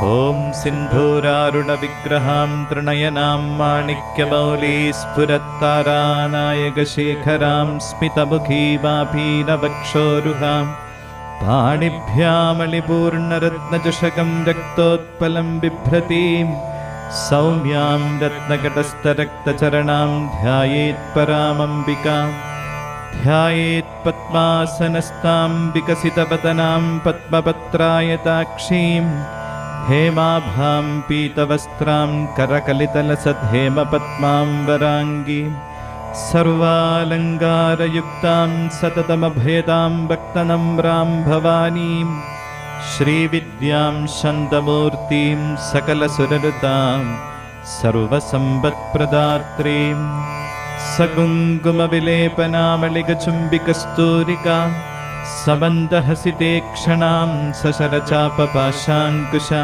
ॐ सिन्धूरारुणविग्रहां त्रिनयनां माणिक्यमौलीस्फुरत्तारानायकशेखरां स्मितमुखीमापीनवक्षोरुहां पाणिभ्यामलिपूर्णरत्नचषकं रक्तोत्पलं बिभ्रतीं सौम्यां रत्नकटस्थरक्तचरणां ध्यायेत्परामम्बिकां ध्यायेत्पद्मासनस्तां विकसितवदनां पद्मपत्रायताक्षीं हेमाभां पीतवस्त्रां करकलितलसद्धेमपद्मां वराङ्गीं सर्वालङ्कारयुक्तां सततमभयदां भक्तनम्रां भवानीं श्रीविद्यां शान्तमूर्तिं सकलसुरनुतां सर्वसम्पत्प्रदात्रीं सकुङ्कुमविलेपनामलिकचुम्बिकस्तूरिकां समन्दहसिते क्षणां सशरचापपाशाङ्कुशां